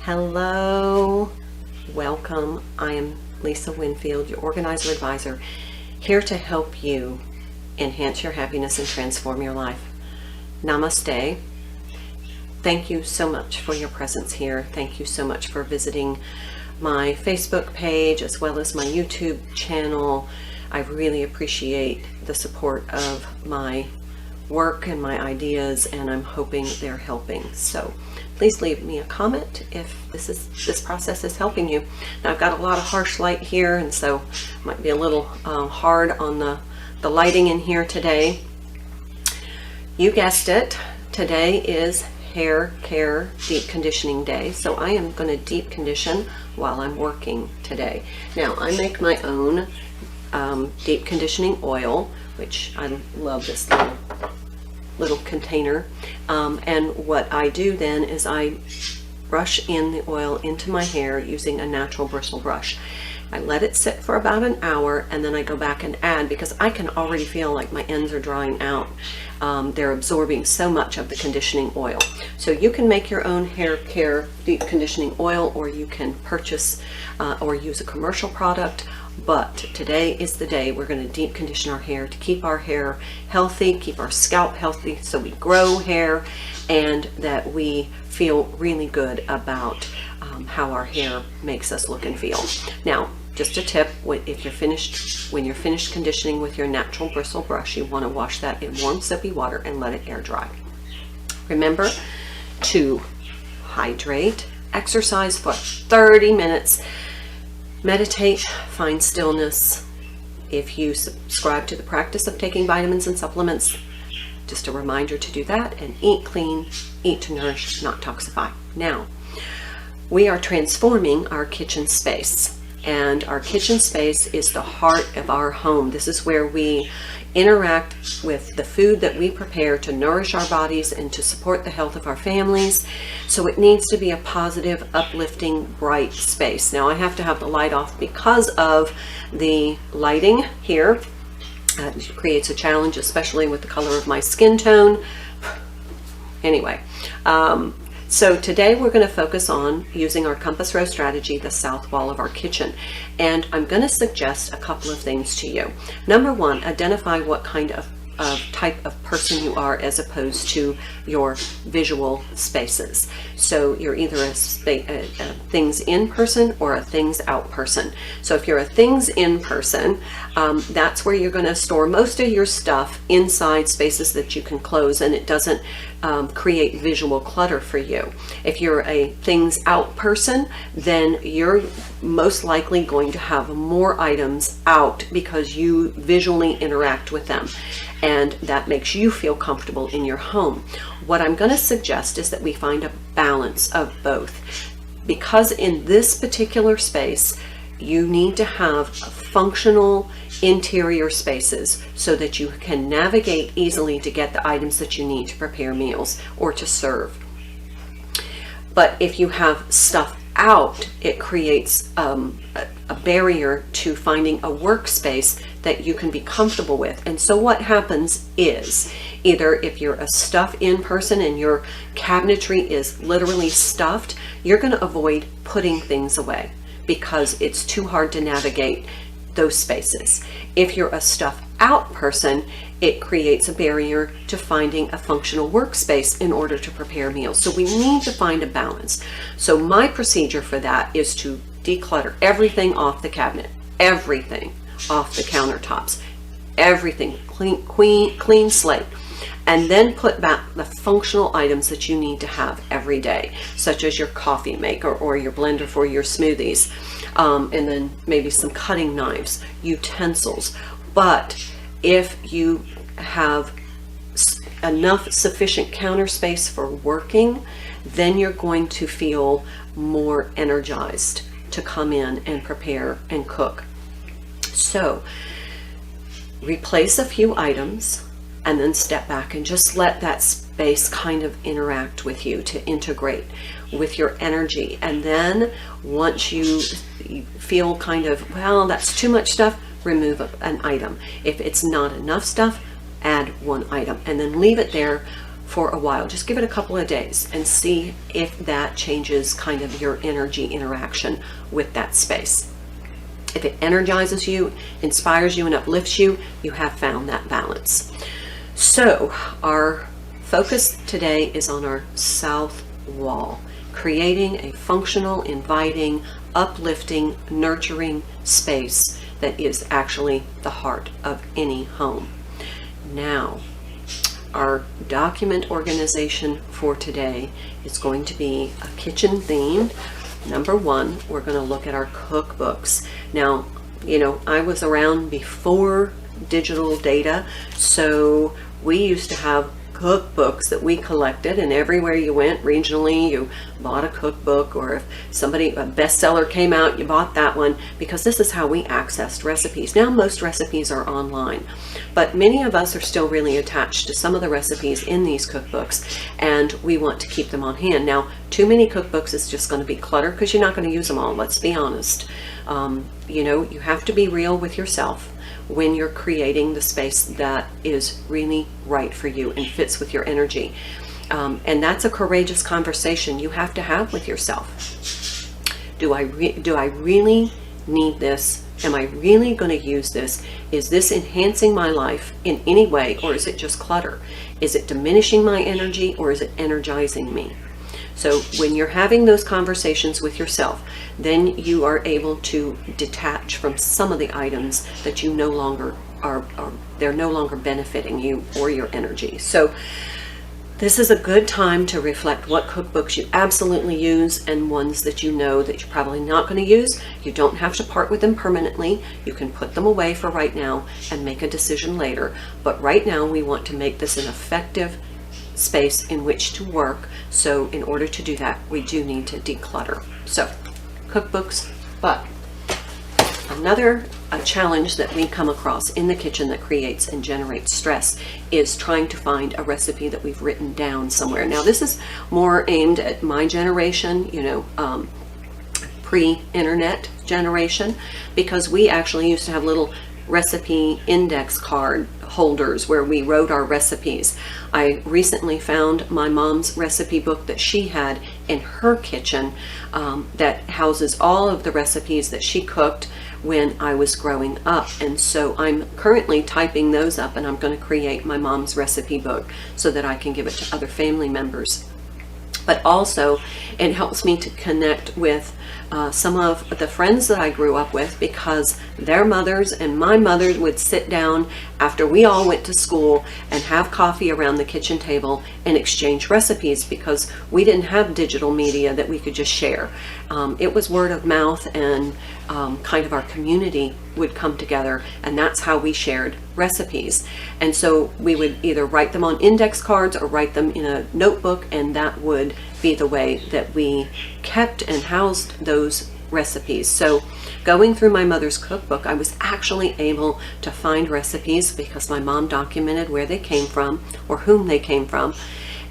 Hello, welcome. I am Lisa Winfield, your organizer advisor, here to help you enhance your happiness and transform your life. Namaste. Thank you so much for your presence here. Thank you so much for visiting my Facebook page as well as my YouTube channel. I really appreciate the support of my work and my ideas, and I'm hoping they're helping. So please leave me a comment if this process is helping you. Now, I've got a lot of harsh light here, and so it might be a little hard on the lighting in here today. You guessed it, today is hair care deep conditioning day, so I am going to deep condition while I'm working today. Now, I make my own deep conditioning oil, which I love this little container, and what I do then is I brush in the oil into my hair using a natural bristle brush. I let it sit for about an hour, and then I go back and add, because I can already feel like my ends are drying out. They're absorbing so much of the conditioning oil. So you can make your own hair care deep conditioning oil, or you can purchase or use a commercial product. But today is the day we're going to deep condition our hair to keep our hair healthy, keep our scalp healthy, so we grow hair and that we feel really good about how our hair makes us look and feel. Now, just a tip, when you're finished conditioning with your natural bristle brush, you want to wash that in warm soapy water and let it air dry. Remember to hydrate, exercise for 30 minutes, meditate, find stillness. If you subscribe to the practice of taking vitamins and supplements, just a reminder to do that, and eat clean, eat to nourish, not toxify. Now, we are transforming our kitchen space, and our kitchen space is the heart of our home. This is where we interact with the food that we prepare to nourish our bodies and to support the health of our families. So it needs to be a positive, uplifting, bright space. Now, I have to have the light off because of the lighting here. It creates a challenge, especially with the color of my skin tone. Anyway, so today we're going to focus on using our compass rose strategy, the south wall of our kitchen. And I'm going to suggest a couple of things to you. Number one, identify what kind of type of person you are as opposed to your visual spaces. So you're either a things in person or a things out person. So if you're a things in person, that's where you're going to store most of your stuff inside spaces that you can close, and it doesn't create visual clutter for you. If you're a things out person, then you're most likely going to have more items out because you visually interact with them, and that makes you feel comfortable in your home. What I'm going to suggest is that we find a balance of both, because in this particular space you need to have functional interior spaces so that you can navigate easily to get the items that you need to prepare meals or to serve. But if you have stuff out, it creates a barrier to finding a workspace that you can be comfortable with. And so what happens is, either if you're a stuff in person and your cabinetry is literally stuffed, you're going to avoid putting things away because it's too hard to navigate those spaces. If you're a stuff out person, it creates a barrier to finding a functional workspace in order to prepare meals. So we need to find a balance. So my procedure for that is to declutter everything off the cabinet, everything off the countertops, everything clean slate, and then put back the functional items that you need to have every day, such as your coffee maker or your blender for your smoothies, and then maybe some cutting knives, utensils. But if you have enough sufficient counter space for working, then you're going to feel more energized to come in and prepare and cook. So replace a few items and then step back and just let that space kind of interact with you, to integrate with your energy. And then once you feel kind of, well, that's too much stuff, remove an item. If it's not enough stuff, add one item, and then leave it there for a while. Just give it a couple of days and see if that changes kind of your energy interaction with that space. If it energizes you, inspires you, and uplifts you, you have found that balance. So our focus today is on our south wall, creating a functional, inviting, uplifting, nurturing space that is actually the heart of any home. Now, our document organization for today is going to be a kitchen themed. Number one, we're going to look at our cookbooks. Now, you know, I was around before digital data, so we used to have cookbooks that we collected, and everywhere you went regionally, you bought a cookbook, or if a bestseller came out, you bought that one, because this is how we accessed recipes. Now most recipes are online, but many of us are still really attached to some of the recipes in these cookbooks, and we want to keep them on hand. Now, too many cookbooks is just going to be clutter, because you're not going to use them all, let's be honest. You know, you have to be real with yourself when you're creating the space that is really right for you and fits with your energy. And that's a courageous conversation you have to have with yourself. Do I really need this? Am I really going to use this? Is this enhancing my life in any way, or is it just clutter? Is it diminishing my energy, or is it energizing me? So when you're having those conversations with yourself, then you are able to detach from some of the items that you no longer they're no longer benefiting you or your energy. So this is a good time to reflect what cookbooks you absolutely use and ones that you know that you're probably not going to use. You don't have to part with them permanently. You can put them away for right now and make a decision later. But right now we want to make this an effective space in which to work. So in order to do that, we do need to declutter. So cookbooks, but another challenge that we come across in the kitchen that creates and generates stress is trying to find a recipe that we've written down somewhere. Now this is more aimed at my generation, you know, pre-internet generation, because we actually used to have little recipe index card holders where we wrote our recipes. I recently found my mom's recipe book that she had in her kitchen that houses all of the recipes that she cooked when I was growing up, and so I'm currently typing those up, and I'm going to create my mom's recipe book so that I can give it to other family members. But also it helps me to connect with some of the friends that I grew up with, because their mothers and my mother would sit down after we all went to school and have coffee around the kitchen table and exchange recipes, because we didn't have digital media that we could just share. It was word of mouth, and kind of our community would come together, and that's how we shared recipes. And so we would either write them on index cards or write them in a notebook, and that would be the way that we kept and housed those recipes. So going through my mother's cookbook, I was actually able to find recipes because my mom documented where they came from or whom they came from,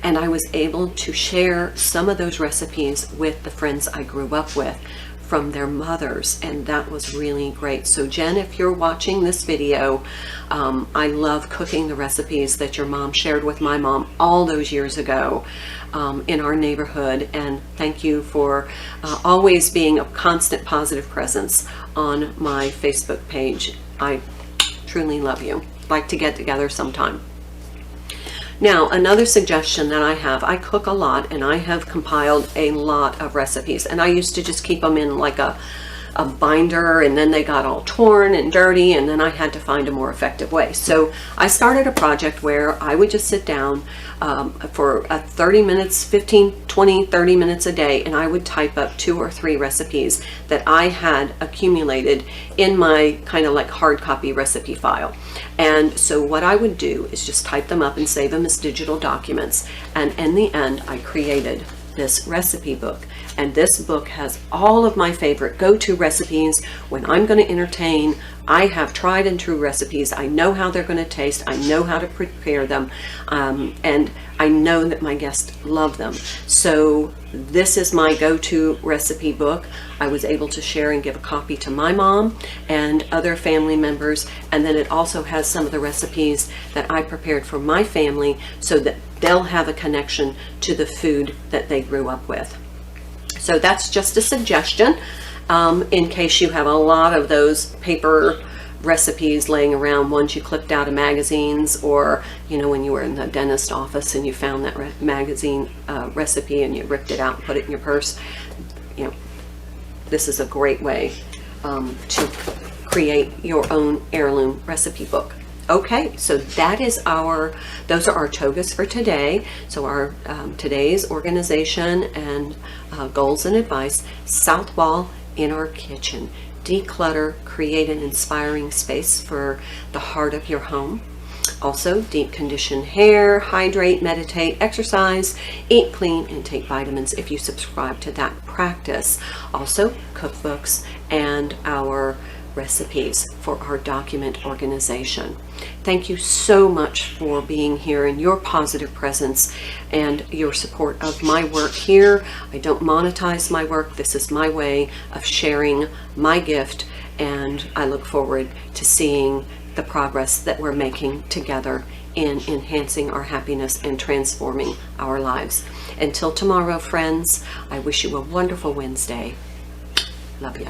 and I was able to share some of those recipes with the friends I grew up with from their mothers, and that was really great. So Jen, if you're watching this video, I love cooking the recipes that your mom shared with my mom all those years ago in our neighborhood, and thank you for always being a constant positive presence on my Facebook page. I truly love you. Like to get together sometime. Now, another suggestion that I have, I cook a lot, and I have compiled a lot of recipes, and I used to just keep them in like a binder, and then they got all torn and dirty, and then I had to find a more effective way. So I started a project where I would just sit down for 30 minutes, 15, 20, 30 minutes a day, and I would type up 2 or 3 recipes that I had accumulated in my kind of like hard copy recipe file. And so what I would do is just type them up and save them as digital documents. And in the end, I created this recipe book. And this book has all of my favorite go-to recipes when I'm going to entertain. I have tried and true recipes. I know how they're going to taste. I know how to prepare them. And I know that my guests love them. So this is my go-to recipe book. I was able to share and give a copy to my mom and other family members. And then it also has some of the recipes that I prepared for my family, so that they'll have a connection to the food that they grew up with. So that's just a suggestion in case you have a lot of those paper recipes laying around, ones you clipped out of magazines, or when you were in the dentist office and you found that magazine recipe and you ripped it out and put it in your purse. This is a great way to create your own heirloom recipe book. Okay, so those are our togas for today. So our today's organization and goals and advice: south wall in our kitchen. Declutter, create an inspiring space for the heart of your home. Also, deep condition hair, hydrate, meditate, exercise, eat clean, and take vitamins if you subscribe to that practice. Also, cookbooks and our recipes for our document organization. Thank you so much for being here and your positive presence and your support of my work here. I don't monetize my work. This is my way of sharing my gift, and I look forward to seeing the progress that we're making together in enhancing our happiness and transforming our lives. Until tomorrow, friends, I wish you a wonderful Wednesday. Love you.